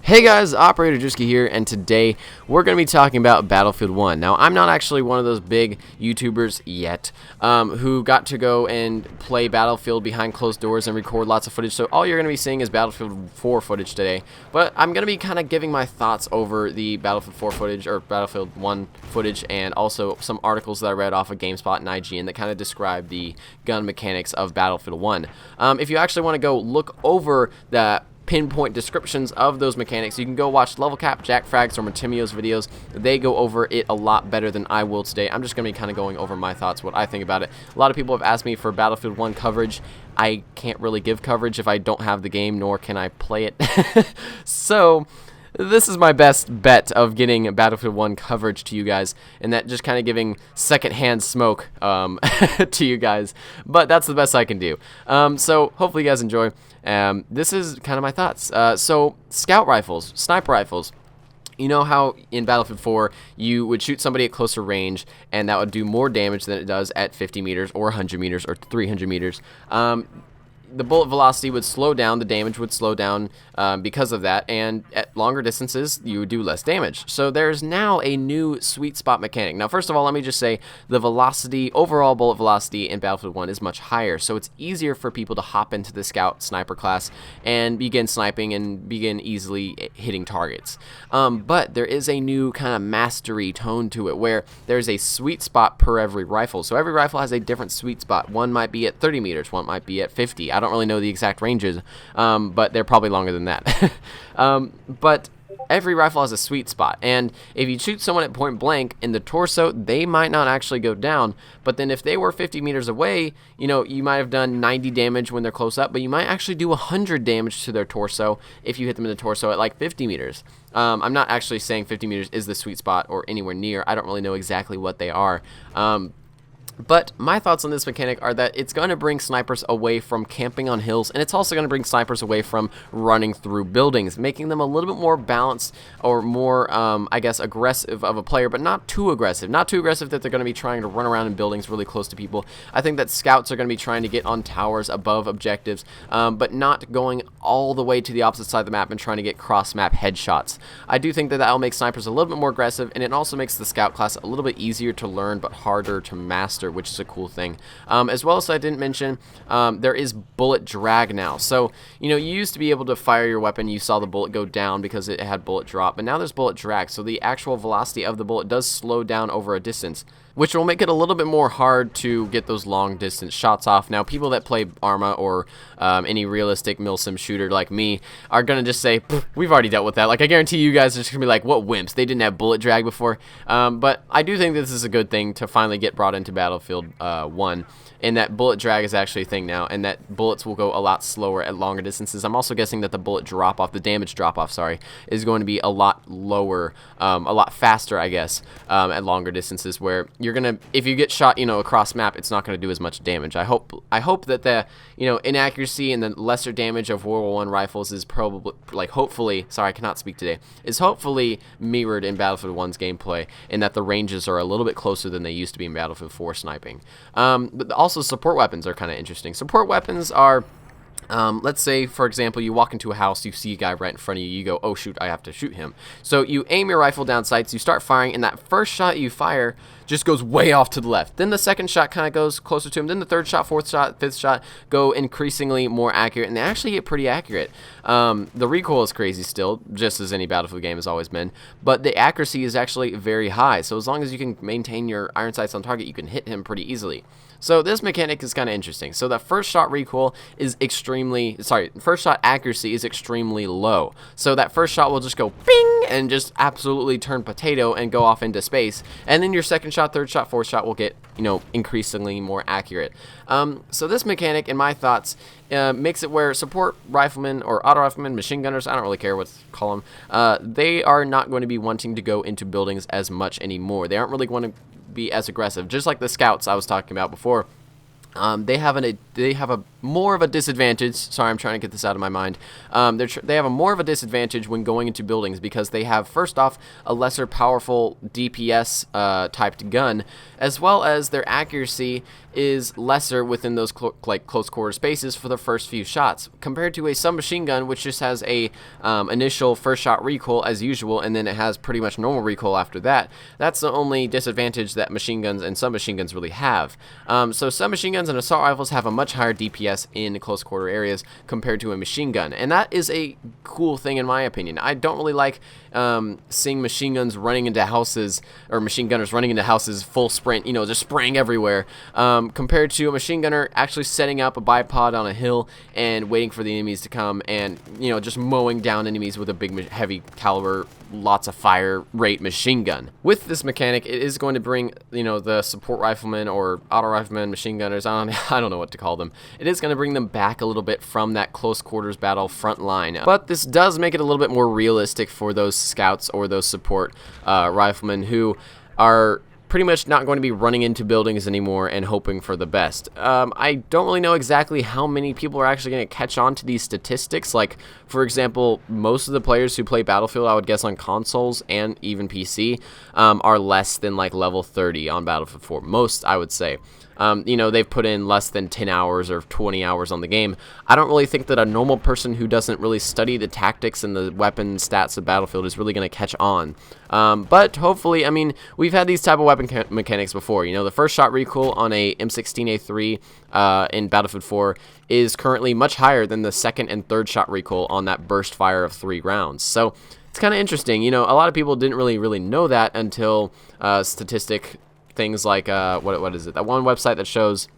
Hey guys, Operator Drewski here, and today we're going to be talking about Battlefield 1. Now, I'm not actually one of those big YouTubers yet who got to go and play Battlefield behind closed doors and record lots of footage, so all you're going to be seeing is Battlefield 4 footage today. But I'm going to be kind of giving my thoughts over the Battlefield 4 footage, or Battlefield 1 footage, and also some articles that I read off of GameSpot and IGN that kind of describe the gun mechanics of Battlefield 1. If you actually want to go look over that pinpoint descriptions of those mechanics, you can go watch Level Cap, Jack Frags, or Matimio's videos. They go over it a lot better than I will today. I'm just going to be kind of going over my thoughts, what I think about it. A lot of people have asked me for Battlefield 1 coverage. I can't really give coverage if I don't have the game, nor can I play it. So this is my best bet of getting Battlefield 1 coverage to you guys, and that just kind of giving secondhand smoke to you guys. But that's the best I can do. So hopefully you guys enjoy. This is kind of my thoughts. So scout rifles, sniper rifles. You know how in Battlefield 4 you would shoot somebody at closer range and that would do more damage than it does at 50 meters or 100 meters or 300 meters. The bullet velocity would slow down, the damage would slow down because of that, and at longer distances, you would do less damage. So there's now a new sweet spot mechanic. Now, first of all, let me just say the velocity, overall bullet velocity in Battlefield 1 is much higher, so it's easier for people to hop into the scout sniper class and begin sniping and begin easily hitting targets. But there is a new kind of mastery tone to it, where there's a sweet spot per every rifle. So every rifle has a different sweet spot. One might be at 30 meters, one might be at 50. I don't really know the exact ranges, but they're probably longer than that. But every rifle has a sweet spot, and if you shoot someone at point blank in the torso, they might not actually go down, but then if they were 50 meters away, you know, you might have done 90 damage when they're close up, but you might actually do 100 damage to their torso if you hit them in the torso at like 50 meters. I'm not actually saying 50 meters is the sweet spot or anywhere near. I don't really know exactly what they are. But my thoughts on this mechanic are that it's going to bring snipers away from camping on hills, and it's also going to bring snipers away from running through buildings, making them a little bit more balanced or more, I guess, aggressive of a player, but not too aggressive. Not too aggressive that they're going to be trying to run around in buildings really close to people. I think that scouts are going to be trying to get on towers above objectives, but not going all the way to the opposite side of the map and trying to get cross-map headshots. I do think that that'll make snipers a little bit more aggressive, and it also makes the scout class a little bit easier to learn but harder to master, which is a cool thing. As well as I didn't mention, there is bullet drag now. So, you know, you used to be able to fire your weapon, you saw the bullet go down because it had bullet drop, but now there's bullet drag, so the actual velocity of the bullet does slow down over a distance, which will make it a little bit more hard to get those long distance shots off. Now, people that play Arma or any realistic milsim shooter like me are going to just say, we've already dealt with that. Like, I guarantee you guys are just going to be like, what wimps, they didn't have bullet drag before. But I do think this is a good thing to finally get brought into Battlefield 1, and that bullet drag is actually a thing now, and that bullets will go a lot slower at longer distances. I'm also guessing that the bullet drop-off, the damage drop-off, sorry, is going to be a lot lower, a lot faster, I guess, at longer distances, where you're gonna, if you get shot, you know, across map, it's not gonna do as much damage. I hope that the, you know, inaccuracy and the lesser damage of World War I rifles is probably, like, hopefully, sorry, I cannot speak today, is hopefully mirrored in Battlefield 1's gameplay, and that the ranges are a little bit closer than they used to be in Battlefield 4 sniping. But also support weapons are kind of interesting. Support weapons are, let's say, for example, you walk into a house, you see a guy right in front of you, you go, oh shoot, I have to shoot him. So you aim your rifle down sights, you start firing, and that first shot you fire just goes way off to the left. Then the second shot kind of goes closer to him. Then the third shot, fourth shot, fifth shot go increasingly more accurate, and they actually get pretty accurate. The recoil is crazy still, just as any Battlefield game has always been, but the accuracy is actually very high. So as long as you can maintain your iron sights on target, you can hit him pretty easily. So this mechanic is kind of interesting. So the first shot recoil is first shot accuracy is extremely low. So that first shot will just go bing and just absolutely turn potato and go off into space. And then your second shot, third shot, fourth shot will get, you know, increasingly more accurate. So this mechanic, in my thoughts, makes it where support riflemen or auto riflemen, machine gunners, I don't really care what to call them, they are not going to be wanting to go into buildings as much anymore. They aren't really going to be as aggressive, just like the scouts I was talking about before. They have a more of a disadvantage. Sorry, I'm trying to get this out of my mind. They have a more of a disadvantage when going into buildings because they have, first off, a lesser powerful DPS typed gun, as well as their accuracy is lesser within those like close quarter spaces for the first few shots, compared to a submachine gun, which just has a initial first shot recoil as usual, and then it has pretty much normal recoil after that. That's the only disadvantage that machine guns and submachine guns really have. So submachine guns and assault rifles have a much higher DPS in close quarter areas compared to a machine gun, and that is a cool thing in my opinion. I don't really like seeing machine guns running into houses, or machine gunners running into houses full sprint, you know, just spraying everywhere, compared to a machine gunner actually setting up a bipod on a hill and waiting for the enemies to come and, you know, just mowing down enemies with a big heavy caliber, lots of fire rate machine gun. With this mechanic, it is going to bring, you know, the support riflemen or auto riflemen, machine gunners, I don't know what to call them. It is going to bring them back a little bit from that close quarters battle front line. But this does make it a little bit more realistic for those scouts or those support riflemen who are pretty much not going to be running into buildings anymore and hoping for the best. I don't really know exactly how many people are actually going to catch on to these statistics. Like, for example, most of the players who play Battlefield, I would guess on consoles and even PC, are less than like level 30 on Battlefield 4. Most, I would say. You know, they've put in less than 10 hours or 20 hours on the game. I don't really think that a normal person who doesn't really study the tactics and the weapon stats of Battlefield is really going to catch on. But hopefully, I mean, we've had these type of weapon mechanics before. You know, the first shot recoil on a M16A3 in Battlefield 4 is currently much higher than the second and third shot recoil on that burst fire of 3 rounds. So it's kind of interesting. You know, a lot of people didn't really know that until statistic things like what is it, that one website that shows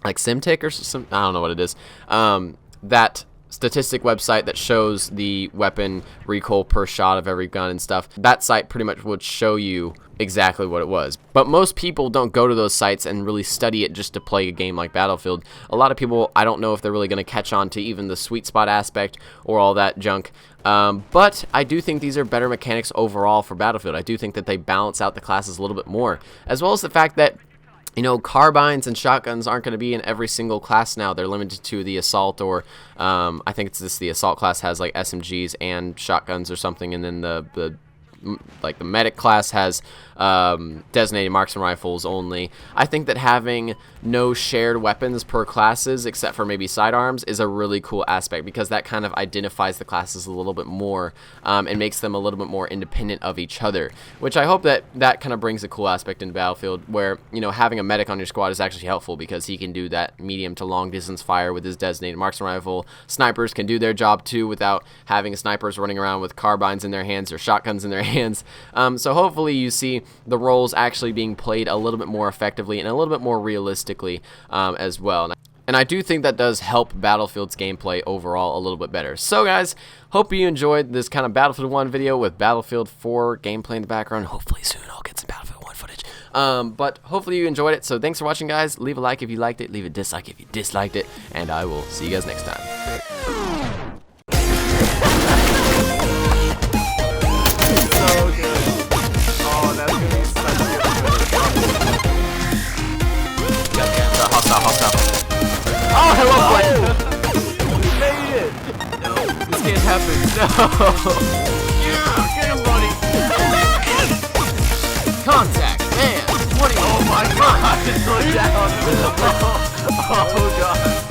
like Simtic or some, I don't know what it is, that statistic website that shows the weapon recoil per shot of every gun and stuff. That site pretty much would show you exactly what it was. But most people don't go to those sites and really study it just to play a game like Battlefield. A lot of people, I don't know if they're really going to catch on to even the sweet spot aspect or all that junk. But I do think these are better mechanics overall for Battlefield. I do think that they balance out the classes a little bit more, as well as the fact that, you know, carbines and shotguns aren't going to be in every single class now. They're limited to the assault, or I think it's just the assault class has like SMGs and shotguns or something, and then the medic class has designated marksman rifles only. I think that having no shared weapons per classes except for maybe sidearms is a really cool aspect, because that kind of identifies the classes a little bit more and makes them a little bit more independent of each other, which I hope that kind of brings a cool aspect in Battlefield, where, you know, having a medic on your squad is actually helpful because he can do that medium to long distance fire with his designated marksman rifle. Snipers can do their job too without having snipers running around with carbines in their hands or shotguns in their hands. So hopefully you see the roles actually being played a little bit more effectively and a little bit more realistically as well. And I do think that does help Battlefield's gameplay overall a little bit better. So guys, hope you enjoyed this kind of Battlefield 1 video with Battlefield 4 gameplay in the background. Hopefully soon I'll get some Battlefield 1 footage. But hopefully you enjoyed it. So thanks for watching, guys. Leave a like if you liked it. Leave a dislike if you disliked it. And I will see you guys next time. Oh, hello, Blake! We made it! No, this can't happen. No! Yeah, get him, buddy! Contact, man! 20! Oh my god! Look down! Oh god!